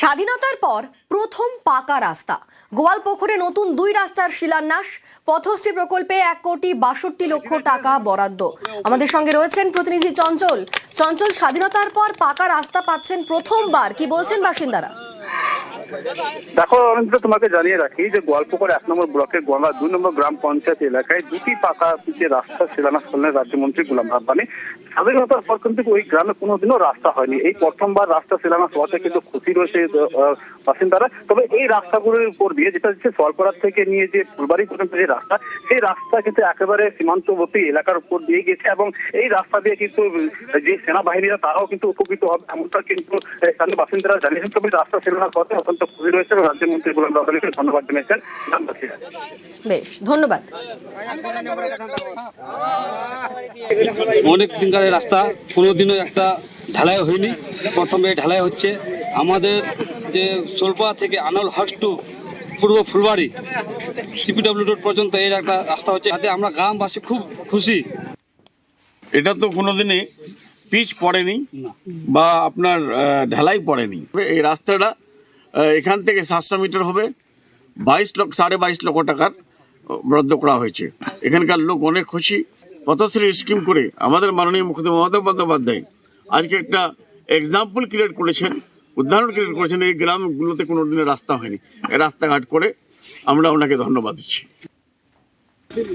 স্বাধীনতার পর প্রথম পাকা রাস্তা গোয়ালপুকুরে নতুন 2 রাস্তার শিলান্যাস পথশ্রী প্রকল্পে 1,62,00,000 টাকা বরাদ্দ। আমাদের সঙ্গে রয়েছেন প্রতিনিধি চঞ্চল। স্বাধীনতার পর পাকা রাস্তা পাচ্ছেন প্রথমবার, কি বলছেন বাসিন্দারা? দেখো অনেকটা তোমাকে জানিয়ে রাখি যে গোয়ালপুকুর 1 নম্বর ব্লকের গোয়ালা 2 নম্বর গ্রাম পঞ্চায়েত এলাকায় 2টি পাকা রাস্তা শিলান্যাস করলেন রাজ্যমন্ত্রী গোলাম রাব্বানী। স্বাধীনতার পর কিন্তু ওই গ্রামে কোনোদিনও রাস্তা হয়নি, এই প্রথমবার রাস্তা শিলান্যাস হওয়াতে কিন্তু খুশি রয়েছে বাসিন্দারা। তবে এই রাস্তাগুলোর উপর দিয়ে যেটা হচ্ছে সরপাড়া থেকে নিয়ে যে ফুলবাড়ি পর্যন্ত যে রাস্তা, সেই রাস্তা কিন্তু একেবারে সীমান্তবর্তী এলাকার উপর দিয়ে গেছে এবং এই রাস্তা দিয়ে কিন্তু যে সেনাবাহিনীরা তারাও কিন্তু উপকৃত হবে এমনটা কিন্তু স্থানীয় বাসিন্দারা জানিয়েছেন। তবে রাস্তা শিলান্যাস হওয়াতে অত্যন্ত খুশি রয়েছে রাজ্যমন্ত্রী গোলাম রাব্বানীকে ধন্যবাদ জানিয়েছেন গ্রামবাসীরা। বেশ, ধন্যবাদ। অনেক দিনকার রাস্তা, কোনোদিনও একটা ঢালাই হয়নি, প্রথমে ঢালাই হচ্ছে। আমাদের যে সোলপাড়া থেকে আনল house to Purba Phulbari সিপিডব্লিউ road পর্যন্ত এর একটা রাস্তা হচ্ছে, তাতে আমরা গ্রামবাসী খুব খুশি। এটা তো কোনোদিনই পিচ পড়েনি বা আপনার ঢালাই পড়েনি। এই রাস্তাটা এখান থেকে 700 মিটার হবে, 22 লক্ষ টাকার বরাদ্দ করা হয়েছে। এখানকার লোক অনেক খুশি। পথশ্রী স্কিম করে আমাদের মাননীয় মুখ্যমন্ত্রী মমতা বন্দ্যোপাধ্যায় আজকে একটা এক্সাম্পল ক্রিয়েট করেছেন, উদাহরণ ক্রিয়েট করেছেন। এই গ্রামগুলোতে কোনোদিনের রাস্তা হয়নি, এই রাস্তাঘাট করে আমরা ওনাকে ধন্যবাদ দিচ্ছি।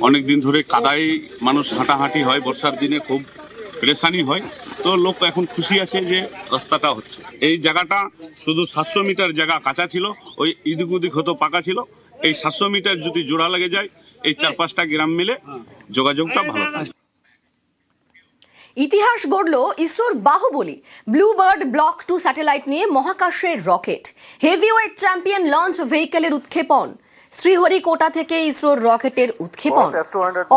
অনেকদিন ধরে কাদায় মানুষ হাঁটাহাঁটি হয়, বর্ষার দিনে খুব পেরেশানি হয়, তো লোক এখন খুশি আছে যে রাস্তাটা হচ্ছে। এই জায়গাটা শুধু 700 মিটার জায়গা কাঁচা ছিল, ওই ইদিক উদিক হতো পাকা ছিল। এই 700 মিটার যদি জোড়া লেগে যায়, এই 4-5টা গ্রাম মিলে যোগাযোগটা ভালো থাকে। ইতিহাস গড়ল ইসরোর বাহুবলী ব্লুবার্ড ব্লক 2 স্যাটেলাইট নিয়ে মহাকাশের রকেট। হেভিওয়েট চ্যাম্পিয়ন লঞ্চ ভেহিকেলের উৎক্ষেপণ। শ্রীহরিকোটা থেকে ইসরোর রকেটের উৎক্ষেপণ।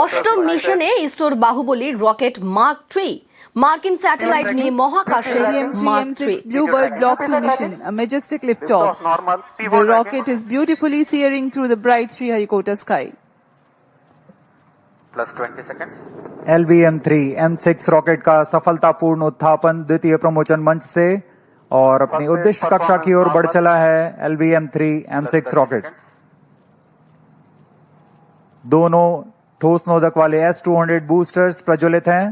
অষ্টম মিশনে ইসরোর বাহুবলীর রকেট মার্ক 3 মার্কিন স্যাটেলাইট নিয়ে মহাকাশে mark 3 Bluebird Block 2 mission, a majestic liftoff. The rocket is beautifully searing through the bright Sriharikota sky. Plus 20 seconds. LVM-3 M6 rocket का सफलतापूर्ण उत्थापन द्वितीय प्रमोचन मंच से और अपनी उद्दिष्ट कक्षा की ओर बढ़ चला है LVM-3 M6 रॉकेट। दोनों ठोस नोदक वाले S-200 बूस्टर्स प्रज्वलित हैं।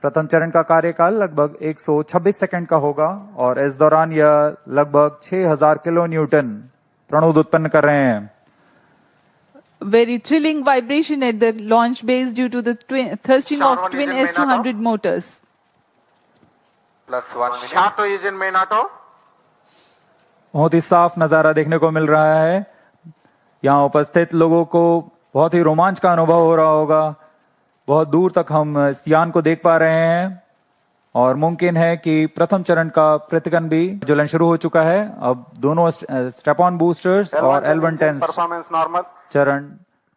प्रथम चरण का कार्यकाल लगभग 126 सेकंड का होगा और इस दौरान यह लगभग 6000 किलो न्यूटन प्रणोद उत्पन्न कर रहे हैं। Very thrilling vibration at the launch base due to the thrusting of twin S-200 motors. Plus 1 minute. Shato is in main auto. बहुत ही साफ नजारा देखने को मिल रहा है। यहाँ उपस्थित लोगों को बहुत ही रोमांच का अनुभव हो रहा होगा। बहुत दूर तक हम इस यान को देख पा रहे हैं और मुमकिन है कि प्रथम चरण का प्रतिगन भी ज्वलन शुरू हो चुका है। अब दोनों स्टेप ऑन बूस्टर्स और L110 परफॉर्मेंस नॉर्मल चरण